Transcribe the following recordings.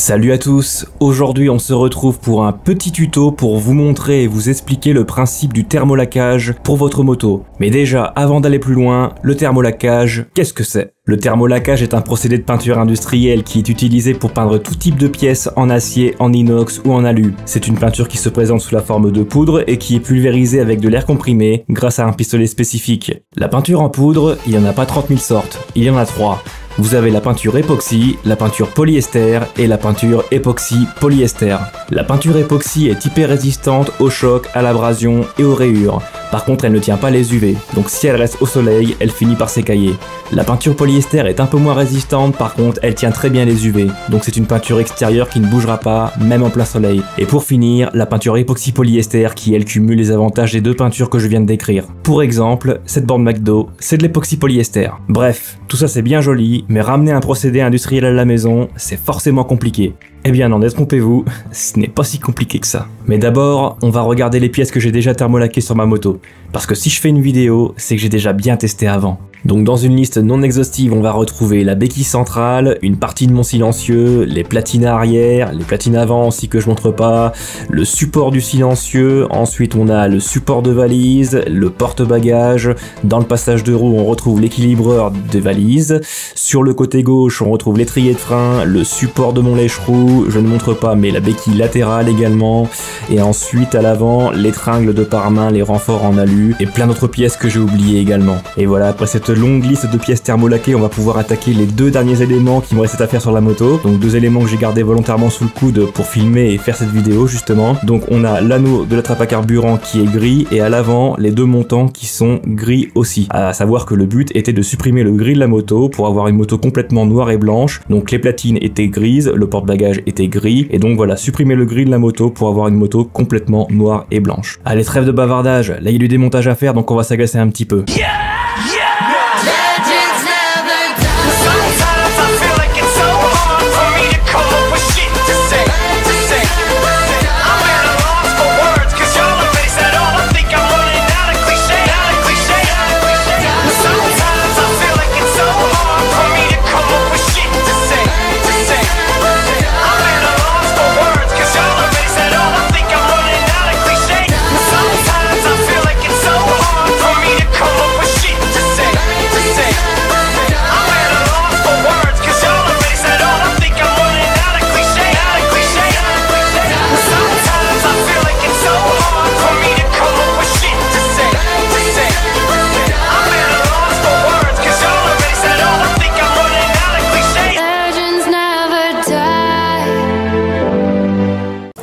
Salut à tous, aujourd'hui on se retrouve pour un petit tuto pour vous montrer et vous expliquer le principe du thermolaquage pour votre moto. Mais déjà, avant d'aller plus loin, le thermolaquage, qu'est-ce que c'est? Le thermolaquage est un procédé de peinture industrielle qui est utilisé pour peindre tout type de pièces en acier, en inox ou en alu. C'est une peinture qui se présente sous la forme de poudre et qui est pulvérisée avec de l'air comprimé grâce à un pistolet spécifique. La peinture en poudre, il n'y en a pas 30 000 sortes, il y en a 3. Vous avez la peinture époxy, la peinture polyester et la peinture époxy-polyester. La peinture époxy est hyper résistante au choc, à l'abrasion et aux rayures. Par contre, elle ne tient pas les UV, donc si elle reste au soleil, elle finit par s'écailler. La peinture polyester est un peu moins résistante, par contre, elle tient très bien les UV, donc c'est une peinture extérieure qui ne bougera pas, même en plein soleil. Et pour finir, la peinture époxy-polyester qui, elle, cumule les avantages des deux peintures que je viens de décrire. Pour exemple, cette borne McDo, c'est de l'époxy-polyester. Bref, tout ça c'est bien joli, mais ramener un procédé industriel à la maison, c'est forcément compliqué. Eh bien non, détrompez-vous, ce n'est pas si compliqué que ça. Mais d'abord, on va regarder les pièces que j'ai déjà thermolaquées sur ma moto. Parce que si je fais une vidéo, c'est que j'ai déjà bien testé avant. Donc dans une liste non exhaustive, on va retrouver la béquille centrale, une partie de mon silencieux, les platines arrière, les platines avant aussi que je montre pas, le support du silencieux, ensuite on a le support de valise, le porte-bagages, dans le passage de roue on retrouve l'équilibreur des valises, sur le côté gauche on retrouve l'étrier de frein, le support de mon lèche-roue, je ne montre pas mais la béquille latérale également, et ensuite à l'avant l'étringle de pare-main, les renforts en alu, et plein d'autres pièces que j'ai oubliées également. Et voilà, après cette longue liste de pièces thermolaquées, on va pouvoir attaquer les deux derniers éléments qui me restent à faire sur la moto. Donc deux éléments que j'ai gardés volontairement sous le coude pour filmer et faire cette vidéo justement. Donc on a l'anneau de la trappe à carburant qui est gris et à l'avant les deux montants qui sont gris aussi. À savoir que le but était de supprimer le gris de la moto pour avoir une moto complètement noire et blanche. Donc les platines étaient grises, le porte-bagages était gris et donc voilà, supprimer le gris de la moto pour avoir une moto complètement noire et blanche. Allez, trêve de bavardage, là il y a du démontage à faire donc on va s'agacer un petit peu.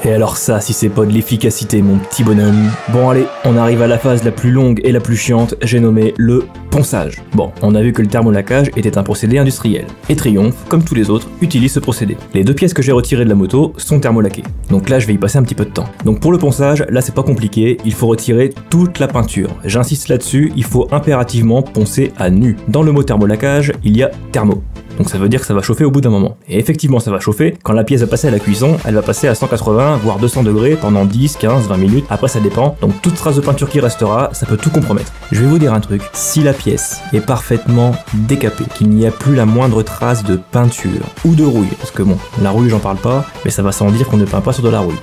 Et alors ça, si c'est pas de l'efficacité, mon petit bonhomme. Bon allez, on arrive à la phase la plus longue et la plus chiante, j'ai nommé le ponçage. Bon, on a vu que le thermolaquage était un procédé industriel. Et Triumph, comme tous les autres, utilise ce procédé. Les deux pièces que j'ai retirées de la moto sont thermolaquées. Donc là, je vais y passer un petit peu de temps. Donc pour le ponçage, là c'est pas compliqué, il faut retirer toute la peinture. J'insiste là-dessus, il faut impérativement poncer à nu. Dans le mot thermolaquage, il y a thermo. Donc ça veut dire que ça va chauffer au bout d'un moment. Et effectivement ça va chauffer, quand la pièce va passer à la cuisson, elle va passer à 180 voire 200 degrés pendant 10, 15, 20 minutes, après ça dépend. Donc toute trace de peinture qui restera, ça peut tout compromettre. Je vais vous dire un truc, si la pièce est parfaitement décapée, qu'il n'y a plus la moindre trace de peinture ou de rouille, parce que bon, la rouille j'en parle pas, mais ça va sans dire qu'on ne peint pas sur de la rouille.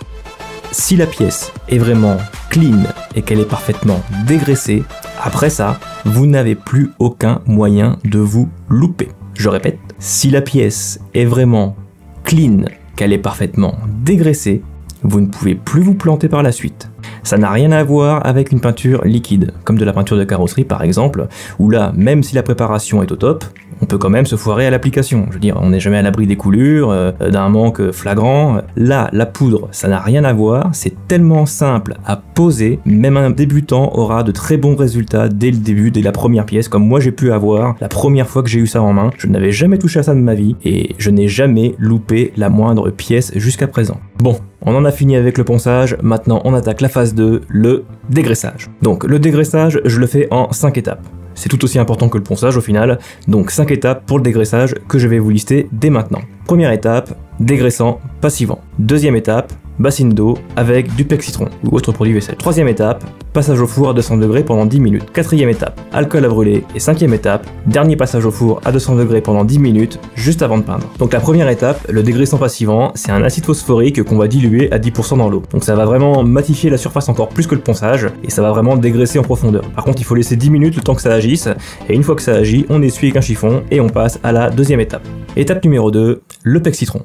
Si la pièce est vraiment clean et qu'elle est parfaitement dégraissée, après ça, vous n'avez plus aucun moyen de vous louper. Je répète, si la pièce est vraiment clean, qu'elle est parfaitement dégraissée, vous ne pouvez plus vous planter par la suite. Ça n'a rien à voir avec une peinture liquide, comme de la peinture de carrosserie par exemple, où là, même si la préparation est au top, on peut quand même se foirer à l'application. Je veux dire, on n'est jamais à l'abri des coulures, d'un manque flagrant. Là, la poudre, ça n'a rien à voir, c'est tellement simple à poser, même un débutant aura de très bons résultats dès le début, dès la première pièce, comme moi j'ai pu avoir la première fois que j'ai eu ça en main. Je n'avais jamais touché à ça de ma vie, et je n'ai jamais loupé la moindre pièce jusqu'à présent. Bon, on en a fini avec le ponçage, maintenant on attaque la phase 2, le dégraissage. Donc le dégraissage, je le fais en 5 étapes. C'est tout aussi important que le ponçage au final, donc 5 étapes pour le dégraissage que je vais vous lister dès maintenant. Première étape, dégraissant passivant. Deuxième étape, bassine d'eau avec du pec citron ou autre produit vaisselle. Troisième étape, passage au four à 200 degrés pendant 10 minutes. Quatrième étape, alcool à brûler. Et cinquième étape, dernier passage au four à 200 degrés pendant 10 minutes, juste avant de peindre. Donc la première étape, le dégraissant passivant, c'est un acide phosphorique qu'on va diluer à 10% dans l'eau. Donc ça va vraiment matifier la surface encore plus que le ponçage, et ça va vraiment dégraisser en profondeur. Par contre, il faut laisser 10 minutes le temps que ça agisse, et une fois que ça agit, on essuie avec un chiffon, et on passe à la deuxième étape. Étape numéro 2, le pec citron.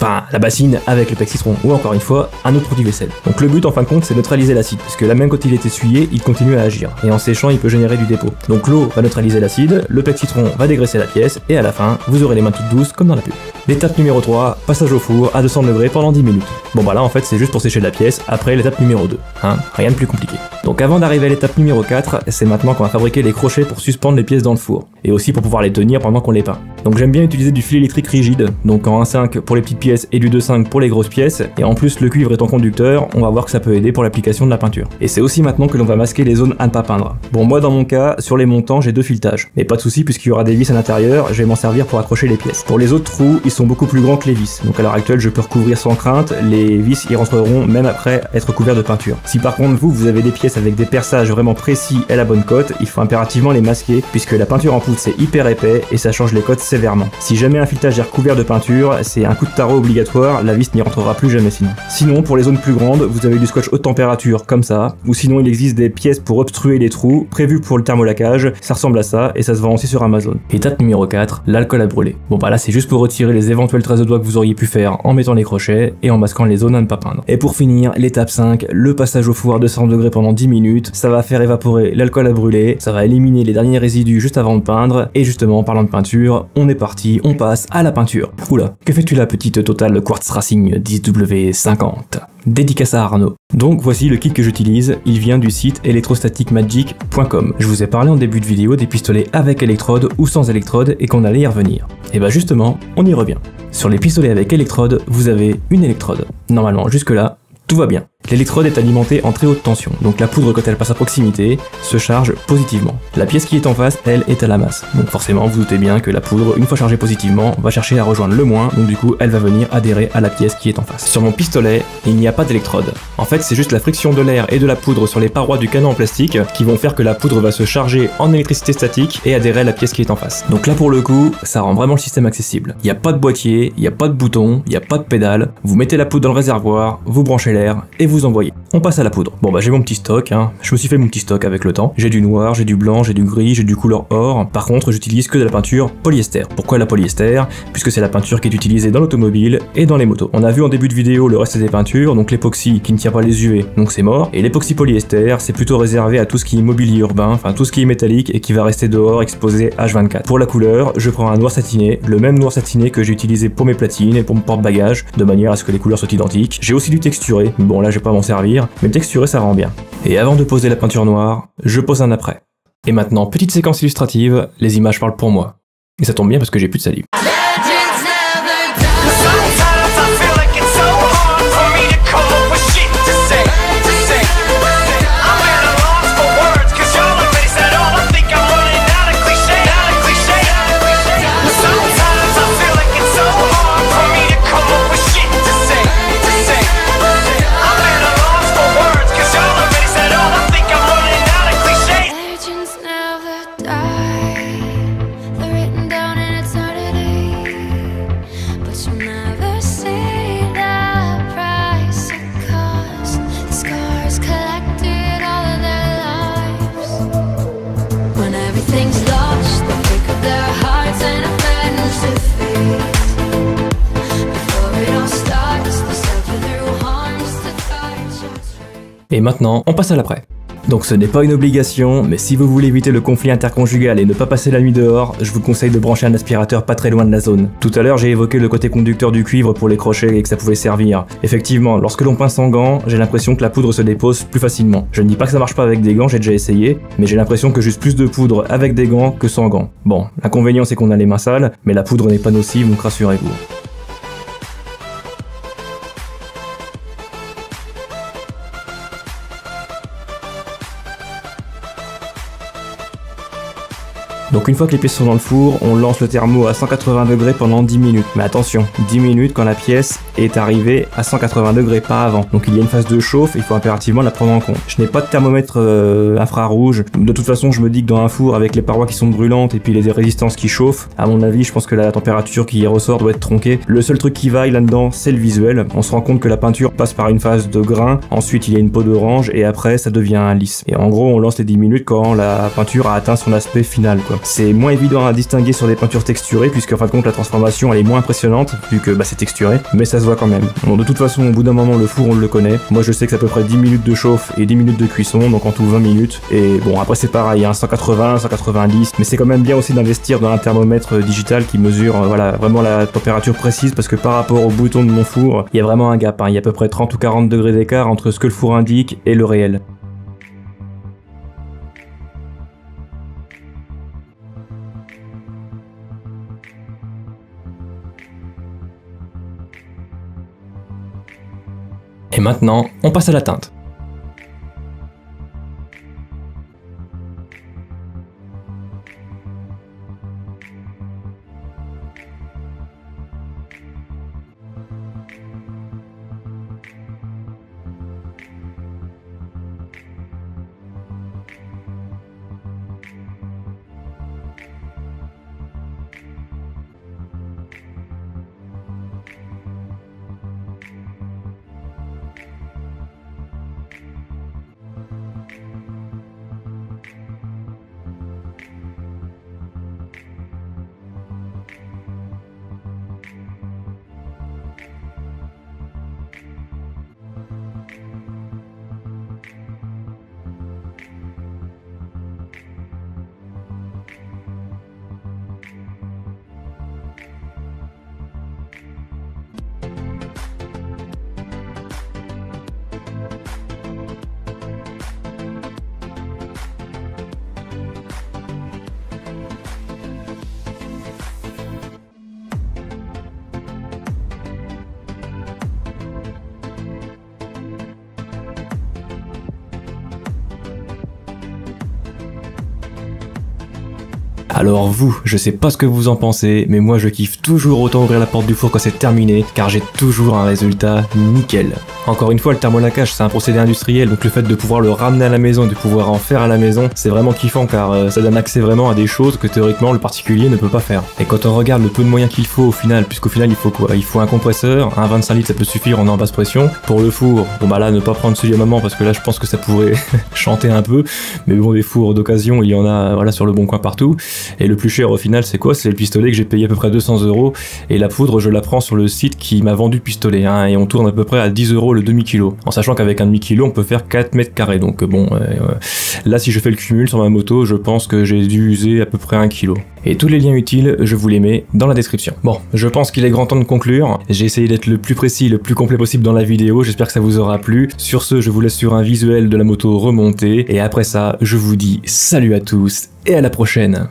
Enfin, la bassine avec le pec citron, ou encore une fois, un autre produit vaisselle. Donc le but en fin de compte, c'est neutraliser l'acide, puisque là même quand il est essuyé, il continue à agir, et en séchant, il peut générer du dépôt. Donc l'eau va neutraliser l'acide, le pec citron va dégraisser la pièce, et à la fin, vous aurez les mains toutes douces comme dans la pub. L'étape numéro 3, passage au four à 200 degrés pendant 10 minutes. Bon bah là en fait c'est juste pour sécher la pièce, après l'étape numéro 2, hein, rien de plus compliqué. Donc avant d'arriver à l'étape numéro 4, c'est maintenant qu'on va fabriquer les crochets pour suspendre les pièces dans le four, et aussi pour pouvoir les tenir pendant qu'on les peint. Donc j'aime bien utiliser du fil électrique rigide, donc en 1,5 pour les petites pièces et du 2,5 pour les grosses pièces, et en plus le cuivre étant conducteur, on va voir que ça peut aider pour l'application de la peinture. Et c'est aussi maintenant que l'on va masquer les zones à ne pas peindre. Bon moi dans mon cas, sur les montants j'ai 2 filetages, mais pas de souci puisqu'il y aura des vis à l'intérieur, je vais m'en servir pour accrocher les pièces. Pour les autres trous, ils sont beaucoup plus grands que les vis, donc à l'heure actuelle je peux recouvrir sans crainte, les vis y rentreront même après être couverts de peinture. Si par contre vous avez des pièces avec des perçages vraiment précis et la bonne cote, il faut impérativement les masquer puisque la peinture en poudre c'est hyper épais et ça change les cotes sévèrement. Si jamais un filetage est recouvert de peinture, c'est un coup de tarot obligatoire, la vis n'y rentrera plus jamais sinon. Sinon pour les zones plus grandes, vous avez du scotch haute température comme ça, ou sinon il existe des pièces pour obstruer les trous prévues pour le thermolacage, ça ressemble à ça et ça se vend aussi sur Amazon. Étape numéro 4, l'alcool à brûler. Bon bah là c'est juste pour retirer les éventuelles traces de doigts que vous auriez pu faire en mettant les crochets et en masquant les zones à ne pas peindre. Et pour finir, l'étape 5, le passage au four à 200 degrés pendant 10 minutes, ça va faire évaporer l'alcool à brûler, ça va éliminer les derniers résidus juste avant de peindre, et justement en parlant de peinture, on est parti, on passe à la peinture. Oula, que fais-tu là petite Total Quartz Racing 10W50 ? Dédicace à Arnaud. Donc voici le kit que j'utilise, il vient du site electrostaticmagic.com. Je vous ai parlé en début de vidéo des pistolets avec électrode ou sans électrode et qu'on allait y revenir. Et bah justement, on y revient. Sur les pistolets avec électrode, vous avez une électrode. Normalement, jusque là, tout va bien. L'électrode est alimentée en très haute tension, donc la poudre quand elle passe à proximité se charge positivement. La pièce qui est en face, elle, est à la masse. Donc forcément, vous doutez bien que la poudre, une fois chargée positivement, va chercher à rejoindre le moins, donc du coup, elle va venir adhérer à la pièce qui est en face. Sur mon pistolet, il n'y a pas d'électrode. En fait, c'est juste la friction de l'air et de la poudre sur les parois du canon en plastique qui vont faire que la poudre va se charger en électricité statique et adhérer à la pièce qui est en face. Donc là, pour le coup, ça rend vraiment le système accessible. Il n'y a pas de boîtier, il n'y a pas de bouton, il n'y a pas de pédale. Vous mettez la poudre dans le réservoir, vous branchez l'air et vous envoyez. On passe à la poudre. Bon bah j'ai mon petit stock, hein. Je me suis fait mon petit stock avec le temps. J'ai du noir, j'ai du blanc, j'ai du gris, j'ai du couleur or. Par contre, j'utilise que de la peinture polyester. Pourquoi la polyester? Puisque c'est la peinture qui est utilisée dans l'automobile et dans les motos. On a vu en début de vidéo le reste des peintures, donc l'époxy qui ne tient pas les UV, donc c'est mort. Et l'époxy polyester, c'est plutôt réservé à tout ce qui est mobilier urbain, enfin tout ce qui est métallique et qui va rester dehors exposé H24. Pour la couleur, je prends un noir satiné, le même noir satiné que j'ai utilisé pour mes platines et pour mon porte-bagages, de manière à ce que les couleurs soient identiques. J'ai aussi du texturé, bon là je vais pas m'en servir, mais le texturé ça rend bien. Et avant de poser la peinture noire, je pose un après. Et maintenant, petite séquence illustrative, les images parlent pour moi. Et ça tombe bien parce que j'ai plus de salive. Et maintenant, on passe à l'après. Donc ce n'est pas une obligation, mais si vous voulez éviter le conflit interconjugal et ne pas passer la nuit dehors, je vous conseille de brancher un aspirateur pas très loin de la zone. Tout à l'heure j'ai évoqué le côté conducteur du cuivre pour les crochets et que ça pouvait servir. Effectivement, lorsque l'on peint sans gants, j'ai l'impression que la poudre se dépose plus facilement. Je ne dis pas que ça marche pas avec des gants, j'ai déjà essayé, mais j'ai l'impression que juste plus de poudre avec des gants que sans gants. Bon, l'inconvénient c'est qu'on a les mains sales, mais la poudre n'est pas nocive, donc rassurez-vous. Donc une fois que les pièces sont dans le four, on lance le thermo à 180 degrés pendant 10 minutes. Mais attention, 10 minutes quand la pièce est arrivé à 180 degrés, pas avant. Donc il y a une phase de chauffe, il faut impérativement la prendre en compte. Je n'ai pas de thermomètre infrarouge. De toute façon, je me dis que dans un four avec les parois qui sont brûlantes et puis les résistances qui chauffent, à mon avis, je pense que la température qui y ressort doit être tronquée. Le seul truc qui vaille là-dedans, c'est le visuel. On se rend compte que la peinture passe par une phase de grain, ensuite il y a une peau d'orange et après ça devient lisse. Et en gros, on lance les 10 minutes quand la peinture a atteint son aspect final, quoi. C'est moins évident à distinguer sur des peintures texturées puisque en fin de compte la transformation elle est moins impressionnante vu que c'est texturé, mais ça se voit quand même. Bon, de toute façon, au bout d'un moment, le four on le connaît. Moi je sais que c'est à peu près 10 minutes de chauffe et 10 minutes de cuisson, donc en tout 20 minutes. Et bon, après c'est pareil, 180, 190, mais c'est quand même bien aussi d'investir dans un thermomètre digital qui mesure voilà, vraiment la température précise parce que par rapport au bouton de mon four, il y a vraiment un gap, il y a à peu près 30 ou 40 degrés d'écart entre ce que le four indique et le réel. Et maintenant, on passe à la teinte. Alors vous, je sais pas ce que vous en pensez, mais moi je kiffe toujours autant ouvrir la porte du four quand c'est terminé, car j'ai toujours un résultat nickel. Encore une fois, le thermolacage c'est un procédé industriel, donc le fait de pouvoir le ramener à la maison, de pouvoir en faire à la maison, c'est vraiment kiffant car ça donne accès vraiment à des choses que théoriquement le particulier ne peut pas faire. Et quand on regarde le peu de moyens qu'il faut au final, puisqu'au final il faut quoi? Il faut un compresseur, un 25 litres ça peut suffire, on est en basse pression. Pour le four, bon bah là ne pas prendre celui à maman parce que là je pense que ça pourrait chanter un peu, mais bon des fours d'occasion il y en a voilà sur le bon coin partout. Et le plus cher au final c'est quoi? C'est le pistolet que j'ai payé à peu près 200 €, et la poudre je la prends sur le site qui m'a vendu le pistolet, et on tourne à peu près à 10 € le demi-kilo, en sachant qu'avec un demi-kilo on peut faire 4 mètres carrés, donc bon, là si je fais le cumul sur ma moto, je pense que j'ai dû user à peu près 1 kilo. Et tous les liens utiles, je vous les mets dans la description. Bon, je pense qu'il est grand temps de conclure. J'ai essayé d'être le plus précis, le plus complet possible dans la vidéo, j'espère que ça vous aura plu. Sur ce, je vous laisse sur un visuel de la moto remontée, et après ça, je vous dis salut à tous, et à la prochaine.